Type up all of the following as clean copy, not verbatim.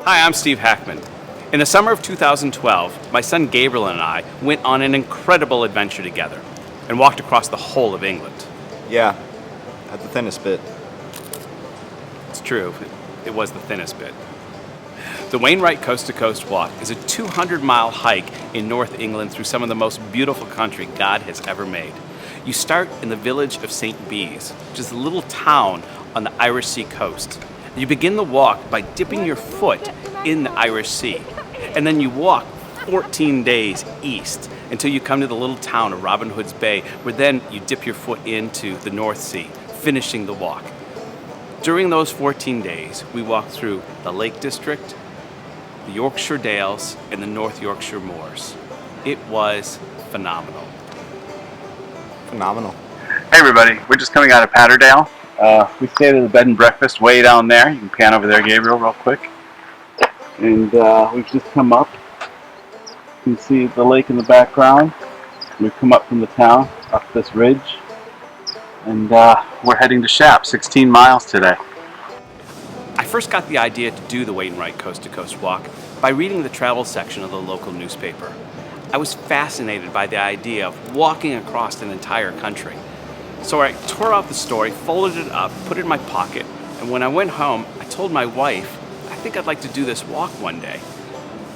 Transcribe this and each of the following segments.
Hi, I'm Steve Hackman. In the summer of 2012, my son Gabriel and I went on an incredible adventure together and walked across the whole of England. Yeah, at the thinnest bit. It's true, it was the thinnest bit. The Wainwright Coast to Coast Walk is a 200-mile hike in North England through some of the most beautiful country God has ever made. You start in the village of St. Bees, which is a little town on the Irish Sea coast. You begin the walk by dipping your foot in the Irish Sea, and then you walk 14 days east until you come to the little town of Robin Hood's Bay, where then you dip your foot into the North Sea, finishing the walk. During those 14 days, we walked through the Lake District, the Yorkshire Dales, and the North Yorkshire Moors. It was phenomenal. Phenomenal. Hey everybody, we're just coming out of Patterdale. We stayed at the bed and breakfast way down there. You can pan over there, Gabriel, real quick. And we've just come up. You can see the lake in the background. We've come up from the town, up this ridge. And we're heading to Shap, 16 miles today. I first got the idea to do the Wainwright Coast to Coast Walk by reading the travel section of the local newspaper. I was fascinated by the idea of walking across an entire country. So I tore out the story, folded it up, put it in my pocket, and when I went home, I told my wife, I think I'd like to do this walk one day.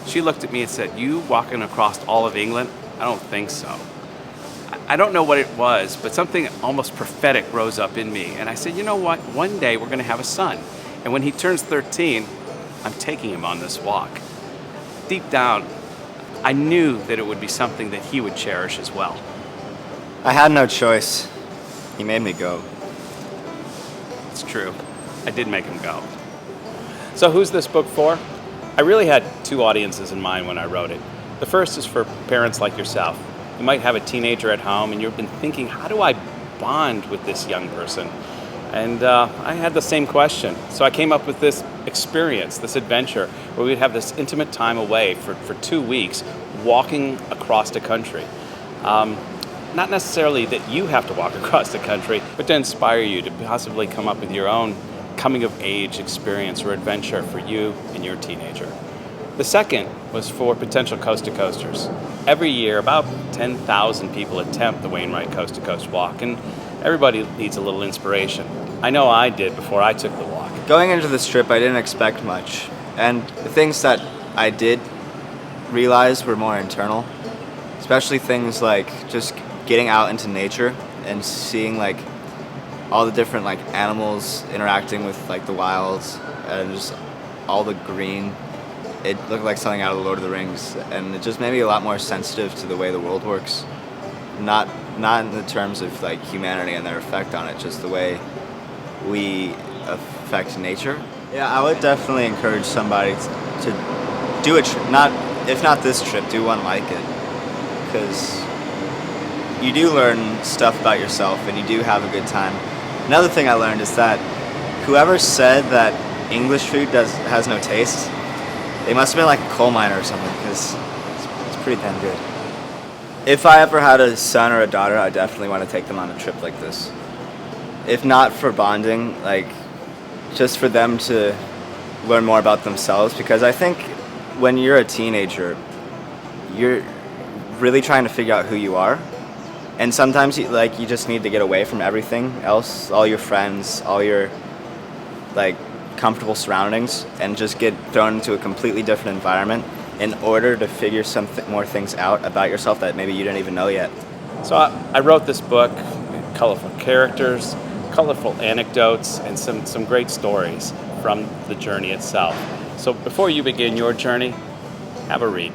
She looked at me and said, "You walking across all of England? I don't think so." I don't know what it was, but something almost prophetic rose up in me, and I said, you know what, one day we're gonna have a son, and when he turns 13, I'm taking him on this walk. Deep down, I knew that it would be something that he would cherish as well. I had no choice. He made me go. It's true. I did make him go. So who's this book for? I really had two audiences in mind when I wrote it. The first is for parents like yourself. You might have a teenager at home and you've been thinking, how do I bond with this young person? And I had the same question. So I came up with this experience, this adventure, where we'd have this intimate time away for 2 weeks, walking across the country. Not necessarily that you have to walk across the country, but to inspire you to possibly come up with your own coming-of-age experience or adventure for you and your teenager. The second was for potential coast-to-coasters. Every year, about 10,000 people attempt the Wainwright Coast to Coast Walk, and everybody needs a little inspiration. I know I did before I took the walk. Going into this trip, I didn't expect much, and the things that I did realize were more internal, especially things like just getting out into nature and seeing like all the different like animals interacting with like the wilds and just all the green. It looked like something out of the Lord of the Rings, and it just made me a lot more sensitive to the way the world works. Not in the terms of like humanity and their effect on it, just the way we affect nature. Yeah, I would definitely encourage somebody to do a trip. If not this trip, do one like it, because you do learn stuff about yourself and you do have a good time. Another thing I learned is that whoever said that English food has no taste, they must have been like a coal miner or something, because it's pretty damn good. If I ever had a son or a daughter, I definitely want to take them on a trip like this. If not for bonding, like just for them to learn more about themselves, because I think when you're a teenager, you're really trying to figure out who you are. And sometimes you just need to get away from everything else, all your friends, all your like comfortable surroundings, and just get thrown into a completely different environment in order to figure some more things out about yourself that maybe you didn't even know yet. So I wrote this book, colorful characters, colorful anecdotes, and some great stories from the journey itself. So before you begin your journey, have a read.